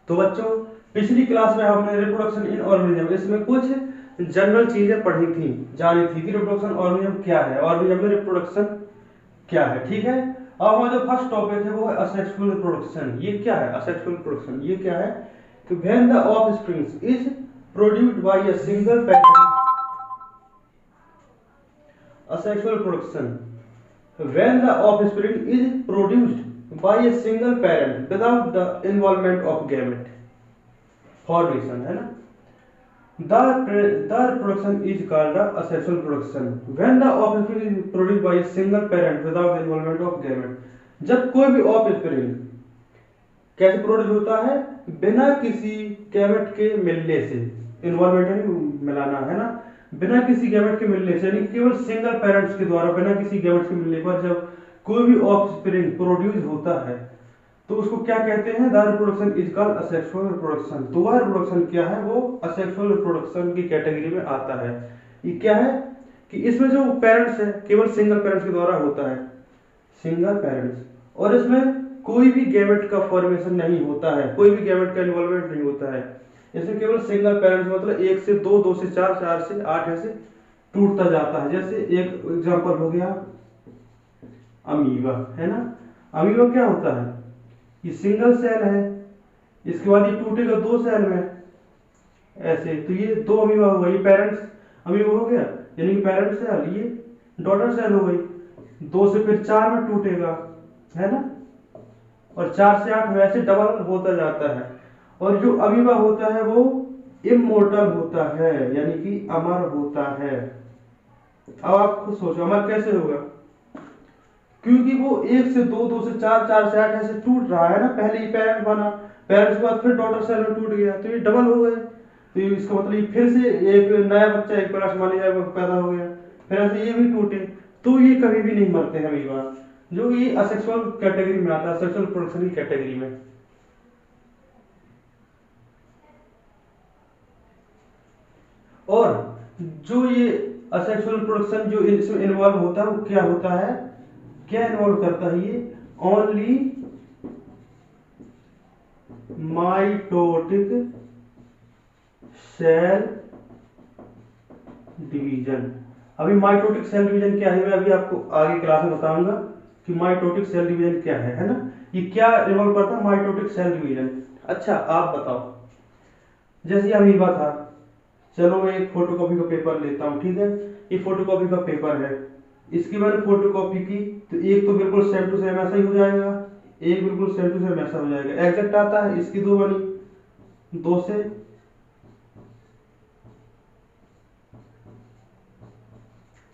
तो बच्चों पिछली क्लास में हमने रिप्रोडक्शन इन ऑर्गेनिज्म इसमें कुछ जनरल चीजें पढ़ी थी, जानी थी कि रिप्रोडक्शन ऑर्गेनिज्म क्या है, ऑर्गेनिज्म में रिप्रोडक्शन क्या है। ठीक है, अब हमारा जो फर्स्ट टॉपिक है वो है असेक्सुअल रिप्रोडक्शन। ये क्या है असेक्सुअल रिप्रोडक्शन? ये क्या है कि when the offspring is produced by a single parent, asexual reproduction when the offspring is produced by a single parent without the involvement of gamete formation, है ना। the reproduction is called the asexual reproduction when the offspring is produced by a single parent without the involvement of gamete। जब कोई भी offspring कैसे produce होता है? बिना किसी गैमेट के मिलने से, इन्वॉल्वमेंट यानी मिलाना, है ना, बिना किसी गैमेट के मिलने से, यानी केवल सिंगल पेरेंट्स के द्वारा बिना किसी गैमेट के मिलने पर जब कोई भी ऑफस्प्रिंग प्रोड्यूस होता है तो उसको क्या कहते हैं? The reproduction is called asexual reproduction. तो वह रिप्रोडक्शन क्या है? वो असेक्सुअल रिप्रोडक्शन की कैटेगरी में आता है। ये क्या है कि इसमें जो पेरेंट्स है केवल सिंगल पेरेंट्स के द्वारा होता है, सिंगल पेरेंट्स, और इसमें कोई भी गैमेट का फॉर्मेशन नहीं होता है, कोई भी गैमेट का इन्वॉल्वमेंट नहीं होता है। इसमें केवल सिंगल पेरेंट्स, मतलब 1 से 2, 2 से 4, 4 से 8 ऐसे टूटता जाता है। जैसे एक एग्जांपल हो गया अमीबा, है ना। अमीबा क्या होता है? ये सिंगल सेल है, इसके बाद ये टूटेगा 2 सेल में ऐसे, तो ये 2 अमीबा हो गई, पेरेंट्स अमीबा हो गया, यानी कि पेरेंट सेल, ये डॉटर सेल हो गई। 2 से फिर 4 में टूटेगा, है ना, और 4 से 8 वैसे डबल होता जाता है। और जो अमीबा होता है वो इमोर्टल होता है, यानी कि अमर होता है। अब आप खुद सोचो अमर कैसे होगा? क्योंकि वो 1 से 2, 2 से 4, 4 से 8 ऐसे टूट रहा है ना। पहले ही पेरेंट बना, पेरेंट्स के बाद फिर डॉटर सेल में टूट गया, तो ये डबल हो गए। तो इसका मतलब ये फिर से एक नया बच्चा एक पेरेंट्स मान लीजिए पैदा हो गया, फिर ऐसे ये भी टूटे, तो ये कभी भी नहीं मरते हैं अमीबा, जो ये असेक्सुअल कैटेगरी में आता है, सेक्सुअल प्रोडक्शन की कैटेगरी में। और जो ये असेक्सुअल प्रोडक्शन जो इसमें इन्वॉल्व होता है वो क्या होता है, क्या इन्वॉल्व करता है? ये ओनली माइटोटिक सेल डिवीजन। अभी माइटोटिक सेल डिवीजन क्या है मैं अभी आपको आगे क्लास में बताऊंगा कि माइटोटिक सेल डिवीजन क्या है ना। ये क्या इन्वॉल्व करता है? Mitotic cell division. अच्छा आप बताओ, जैसे अमीबा था, चलो मैं एक फोटोकॉपी का पेपर लेता हूँ, ठीक है, ये फोटोकॉपी का पेपर है, इसकी मैंने फोटोकॉपी की तो एक तो बिल्कुल सेम टू सेम ऐसा ही हो जाएगा, एक बिल्कुल सेम टू सेम ऐसा हो जाएगा, एग्जैक्ट आता है। इसकी 2 बनी, 2 से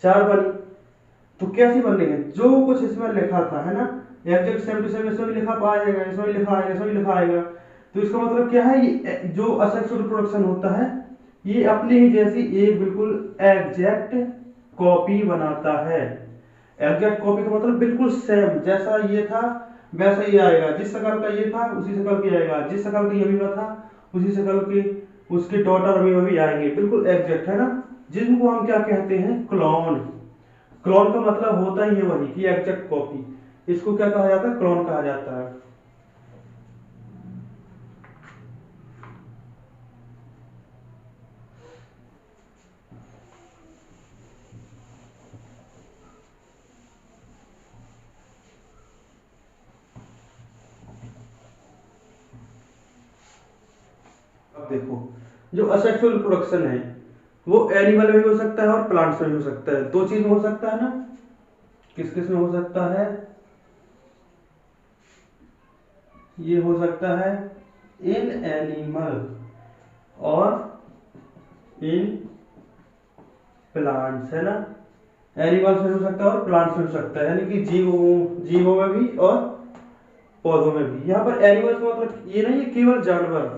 4 बनी, तो कैसी बन रही है? जो कुछ इसमें लिखा था, है ना, एग्जैक्ट सेम टू सेम इसमें भी लिखा आएगा, इसमें भी लिखा आएगा, इसमें भी लिखा आएगा। तो इसका मतलब क्या है? ये जो असेक्सुअल रिप्रोडक्शन होता है ये अपने ही जैसी एक बिल्कुल एग्जैक्ट कॉपी बनाता है। एग्जैक्ट कॉपी का मतलब बिल्कुल सेम, जैसा ये था वैसा ही आएगा, जिस शकल का ये था उसी शकल की आएगा, जिस शकल का ये अमीबा था उसी शकल के उसके डॉटर अमीबा भी आएंगे, बिल्कुल एग्जैक्ट, है ना। जिनको हम क्या कहते हैं? क्लोन। क्लोन का मतलब होता ही है वही कि एग्जैक्ट कॉपी, इसको क्या कहा जाता है? क्लोन कहा जाता है। अब देखो जो असेक्सुअल रिप्रोडक्शन है वो एनिमल में भी हो सकता है और प्लांट्स में भी हो सकता है, 2 चीज में हो सकता है ना। किस किस में हो सकता है? ये हो सकता है इन एनिमल और इन प्लांट्स, है ना। एनिमल्स में हो सकता है और प्लांट्स में हो सकता है, यानी कि जीवों में भी और पौधों में भी। यहाँ पर एनिमल्स का मतलब ये नहीं है केवल जानवर,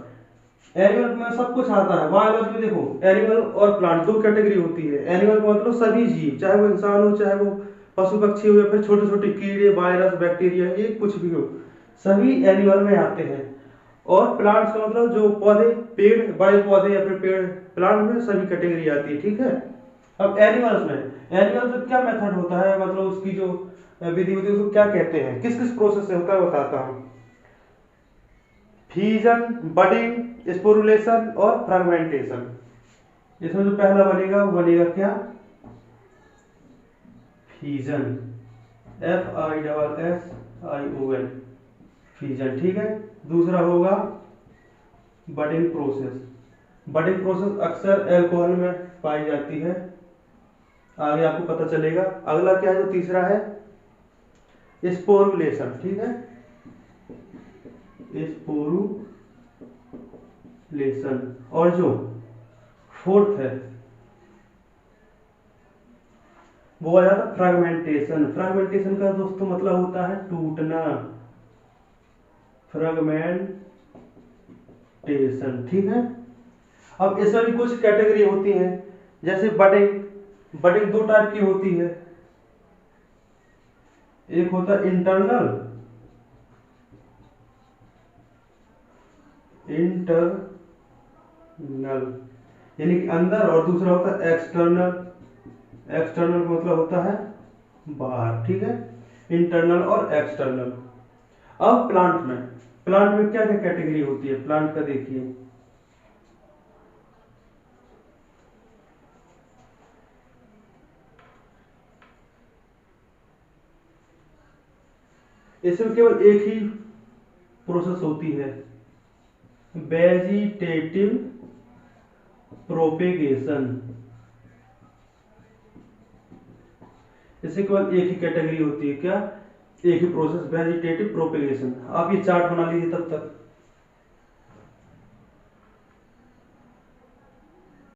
एनिमल में सब कुछ आता है। बायोलॉजी में देखो एनिमल और प्लांट 2 कैटेगरी होती है। एनिमल का मतलब सभी जीव, चाहे वो इंसान हो, चाहे वो पशु पक्षी हो, या फिर छोटे छोटे कीड़े, वायरस, बैक्टीरिया, ये कुछ भी हो, सभी एनिमल में आते हैं। और प्लांट्स का मतलब जो पौधे, पेड़, बड़े पौधे या फिर पेड़, प्लांट में सभी कैटेगरी आती है, ठीक है। अब एनिमल्स में क्या मेथड होता है, मतलब उसकी जो विधि होती है उसको क्या कहते हैं, किस किस प्रोसेस से होता है बताता हूँ। फीजन, बडिंग, स्पोरुलेशन और फ्रेगमेंटेशन। इसमें जो पहला बनेगा वो बनेगा क्या? फीजन, FISSION, फीजन, ठीक है। दूसरा होगा बडिंग प्रोसेस। बडिंग प्रोसेस अक्सर एल्कोहल में पाई जाती है, आगे आपको पता चलेगा। अगला क्या है जो तीसरा है? स्पोरुलेशन, ठीक है, स्पोरुलेशन। और जो फोर्थ है वो आ जाता फ्रेगमेंटेशन। फ्रेगमेंटेशन का दोस्तों मतलब होता है टूटना, फ्रेगमेंटेशन, ठीक है। अब इसमें भी कुछ कैटेगरी होती हैं, जैसे बडिंग। बडिंग दो टाइप की होती है, एक होता है इंटरनल यानी कि अंदर, और दूसरा होता है एक्सटर्नल। एक्सटर्नल का मतलब होता है बाहर, ठीक है, इंटरनल और एक्सटर्नल। अब प्लांट में क्या क्या कैटेगरी होती है प्लांट का, देखिए। इसमें केवल एक ही प्रोसेस होती है, वेजिटेटिव प्रोपेगेशन। इससे केवल एक ही कैटेगरी होती है, क्या? एक ही प्रोसेस, वेजिटेटिव प्रोपेगेशन। आप ये चार्ट बना लीजिए तब तक।